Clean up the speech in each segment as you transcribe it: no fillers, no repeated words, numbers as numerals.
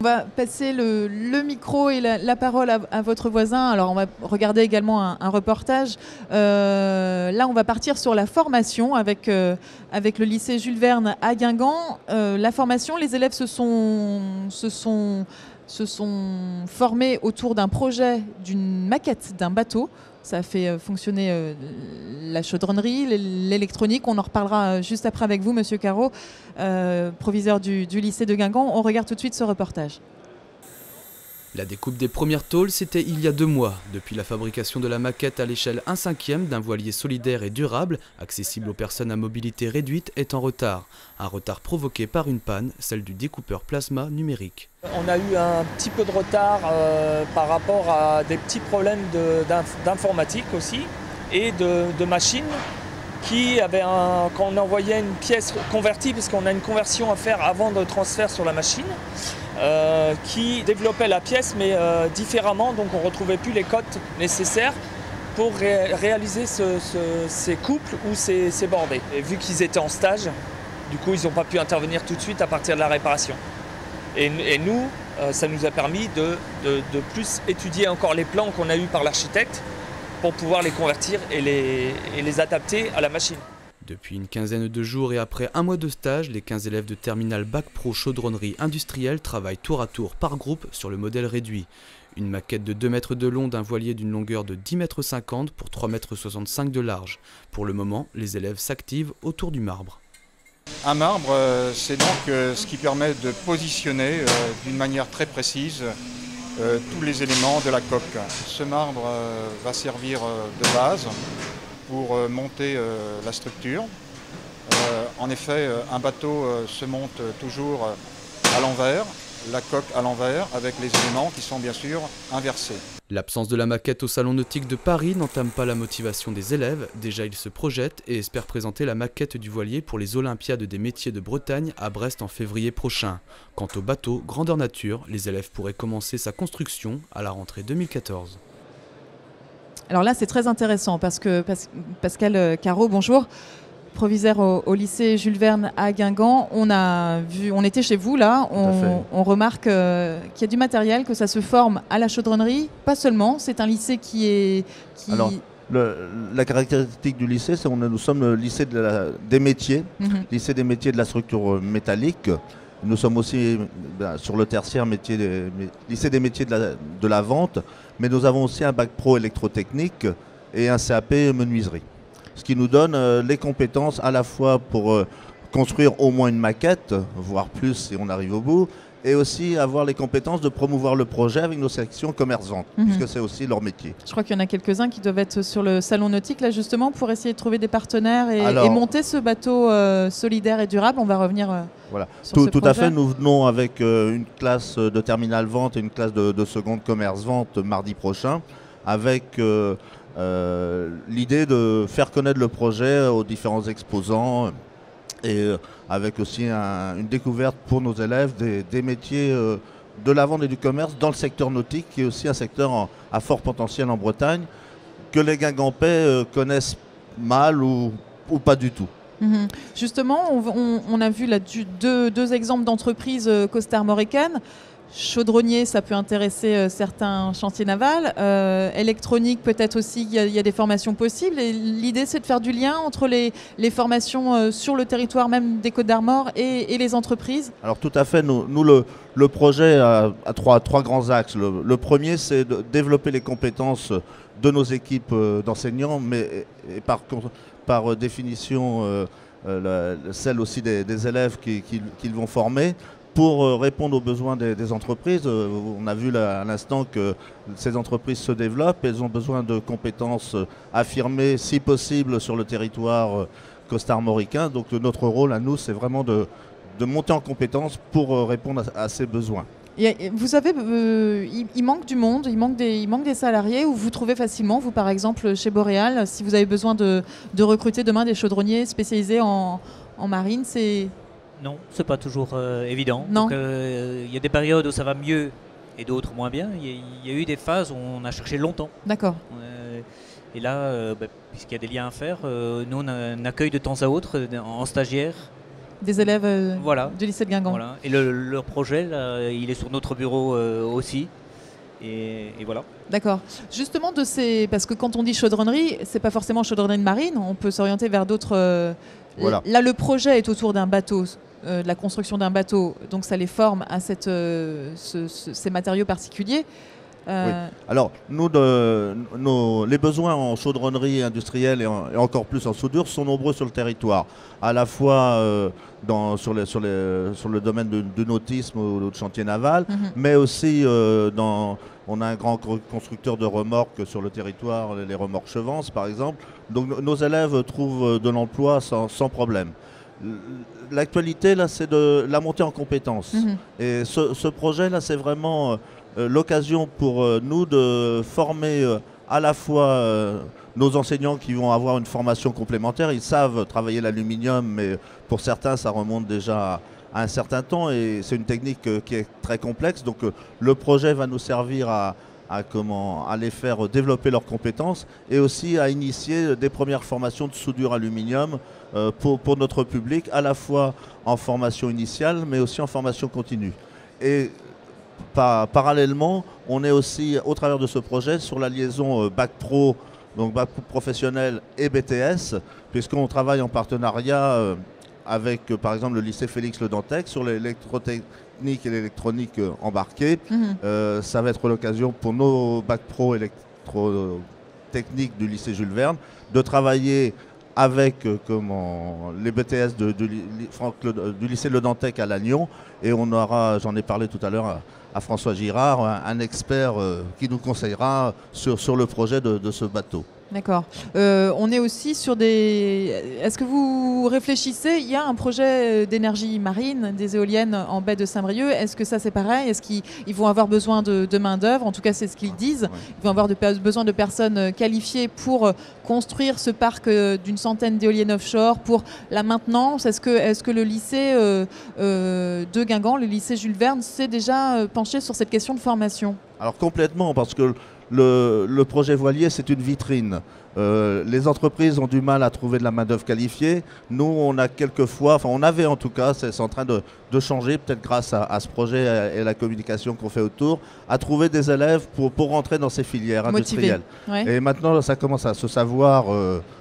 On va passer le micro et la parole à votre voisin. Alors, on va regarder également un reportage. Là, on va partir sur la formation avec le lycée Jules Verne à Guingamp. La formation, les élèves se sont formés autour d'un projet, d'une maquette d'un bateau. Ça a fait fonctionner la chaudronnerie, l'électronique. On en reparlera juste après avec vous, Monsieur Caro, proviseur du lycée de Guingamp. On regarde tout de suite ce reportage. La découpe des premières tôles, c'était il y a 2 mois. Depuis la fabrication de la maquette à l'échelle 1/5 d'un voilier solidaire et durable, accessible aux personnes à mobilité réduite, est en retard. Un retard provoqué par une panne, celle du découpeur plasma numérique. On a eu un petit peu de retard par rapport à des petits problèmes d'informatique aussi et de machines qui avaient quand on envoyait une pièce convertie, parce qu'on a une conversion à faire avant de transfert sur la machine, qui développait la pièce mais différemment, donc on ne retrouvait plus les codes nécessaires pour réaliser ces couples ou ces bordées. Et vu qu'ils étaient en stage, du coup ils n'ont pas pu intervenir tout de suite à partir de la réparation. Et nous, ça nous a permis de plus étudier encore les plans qu'on a eus par l'architecte pour pouvoir les convertir et les adapter à la machine. Depuis une quinzaine de jours et après 1 mois de stage, les 15 élèves de terminale Bac Pro chaudronnerie industrielle travaillent tour à tour par groupe sur le modèle réduit. Une maquette de 2 mètres de long d'un voilier d'une longueur de 10,50 m pour 3,65 m de large. Pour le moment, les élèves s'activent autour du marbre. Un marbre, c'est donc ce qui permet de positionner d'une manière très précise tous les éléments de la coque. Ce marbre va servir de base pour monter la structure. En effet, un bateau se monte toujours à l'envers, la coque à l'envers, avec les éléments qui sont bien sûr inversés. L'absence de la maquette au Salon nautique de Paris n'entame pas la motivation des élèves. Déjà, ils se projettent et espèrent présenter la maquette du voilier pour les Olympiades des métiers de Bretagne à Brest en février prochain. Quant au bateau, grandeur nature, les élèves pourraient commencer sa construction à la rentrée 2014. Alors là, c'est très intéressant parce que Pascal Caro, bonjour. Proviseur au lycée Jules Verne à Guingamp, on était chez vous là, on remarque qu'il y a du matériel, que ça se forme à la chaudronnerie, pas seulement, c'est un lycée Alors, la caractéristique du lycée, c'est que nous sommes le lycée des métiers, lycée des métiers de la structure métallique. Nous sommes aussi sur le tertiaire lycée des métiers de la vente, mais nous avons aussi un bac pro électrotechnique et un CAP menuiserie. Ce qui nous donne les compétences à la fois pour construire au moins une maquette, voire plus si on arrive au bout, et aussi avoir les compétences de promouvoir le projet avec nos sections commerçantes, puisque c'est aussi leur métier. Je crois qu'il y en a quelques-uns qui doivent être sur le salon nautique, là justement, pour essayer de trouver des partenaires et monter ce bateau solidaire et durable. On va revenir voilà. sur ce Tout projet. à fait, nous venons avec une classe de terminale vente et une classe de seconde commerce-vente mardi prochain, avec l'idée de faire connaître le projet aux différents exposants et avec aussi une découverte pour nos élèves des métiers de la vente et du commerce dans le secteur nautique, qui est aussi un secteur à fort potentiel en Bretagne, que les Guingampais connaissent mal ou pas du tout. Justement, on a vu là deux exemples d'entreprises costarmoricaines. Chaudronnier, ça peut intéresser certains chantiers navals. Électronique, peut-être aussi, il y a des formations possibles. Et l'idée, c'est de faire du lien entre les formations sur le territoire même des Côtes-d'Armor et les entreprises. Alors tout à fait, nous le projet a trois grands axes. Le premier, c'est de développer les compétences de nos équipes d'enseignants, mais par définition, celle aussi des élèves qu'ils vont former, pour répondre aux besoins des entreprises. On a vu à l'instant que ces entreprises se développent, elles ont besoin de compétences affirmées, si possible, sur le territoire costarmoricain. Donc notre rôle à nous, c'est vraiment de monter en compétences pour répondre à ces besoins. Vous avez, il manque du monde, il manque des salariés, ou vous trouvez facilement, vous par exemple chez Boréal, si vous avez besoin de recruter demain des chaudronniers spécialisés en marine, c'est... Non, c'est pas toujours évident. Non. Il y a des périodes où ça va mieux et d'autres moins bien. Il y a eu des phases où on a cherché longtemps. D'accord. Et là, puisqu'il y a des liens à faire, nous on a un accueil de temps à autre en stagiaire des élèves Voilà. du lycée de Guingamp. Voilà. Et leur projet, là, il est sur notre bureau aussi. Et voilà. D'accord. Justement, parce que quand on dit chaudronnerie, c'est pas forcément chaudronnerie de marine, on peut s'orienter vers d'autres. Voilà. Là, le projet est autour d'un bateau, de la construction d'un bateau, donc ça les forme à ces matériaux particuliers. Oui. Alors, les besoins en chaudronnerie industrielle et encore plus en soudure sont nombreux sur le territoire, à la fois sur le domaine du nautisme ou du chantier naval, mais aussi on a un grand constructeur de remorques sur le territoire, les remorques Chevance par exemple. Donc nos élèves trouvent de l'emploi sans problème. L'actualité, là, c'est de la montée en compétences. Et ce projet-là, c'est vraiment l'occasion pour nous de former à la fois nos enseignants qui vont avoir une formation complémentaire. Ils savent travailler l'aluminium, mais pour certains, ça remonte déjà à un certain temps et c'est une technique qui est très complexe. Donc le projet va nous servir à les faire développer leurs compétences et aussi à initier des premières formations de soudure aluminium pour notre public, à la fois en formation initiale, mais aussi en formation continue. Et parallèlement, on est aussi, au travers de ce projet, sur la liaison Bac Pro, donc Bac professionnel et BTS, puisqu'on travaille en partenariat avec, par exemple, le lycée Félix Le Dantec sur l'électrotechnique et l'électronique embarquée. Ça va être l'occasion pour nos Bac Pro électrotechnique du lycée Jules Verne de travailler avec les BTS du lycée Le Dantec à Lannion. Et on aura, j'en ai parlé tout à l'heure à François Girard, un expert qui nous conseillera sur le projet de ce bateau. D'accord. On est aussi sur des... Est-ce que vous réfléchissez, il y a un projet d'énergie marine, des éoliennes en baie de Saint-Brieuc. Est-ce que ça c'est pareil? Est-ce qu'ils vont avoir besoin de main d'œuvre? En tout cas, c'est ce qu'ils disent. Ils vont avoir besoin de personnes qualifiées pour construire ce parc d'une centaine d'éoliennes offshore, pour la maintenance. Est-ce que le lycée de Guingamp, le lycée Jules Verne, s'est déjà penché sur cette question de formation? Alors complètement, parce que le projet voilier, c'est une vitrine. Les entreprises ont du mal à trouver de la main-d'œuvre qualifiée. Nous, on a quelquefois, on avait en tout cas, c'est en train de changer, peut-être grâce à ce projet et à la communication qu'on fait autour, à trouver des élèves pour rentrer dans ces filières industrielles. Ouais. Et maintenant, ça commence à se savoir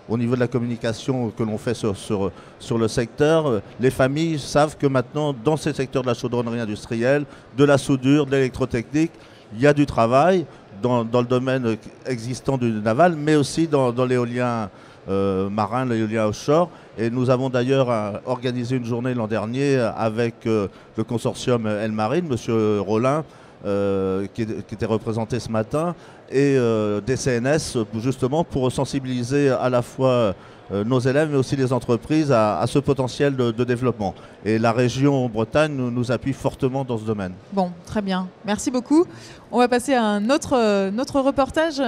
au niveau de la communication que l'on fait sur le secteur. Les familles savent que maintenant, dans ces secteurs de la chaudronnerie industrielle, de la soudure, de l'électrotechnique, il y a du travail dans le domaine existant du naval, mais aussi dans l'éolien marin, l'éolien offshore. Et nous avons d'ailleurs organisé une journée l'an dernier avec le consortium Elmarine, M. Rollin, qui était représenté ce matin, et des CNS, justement pour sensibiliser à la fois nos élèves, mais aussi les entreprises à ce potentiel de développement. Et la région Bretagne nous appuie fortement dans ce domaine. Bon, très bien. Merci beaucoup. On va passer à un autre reportage.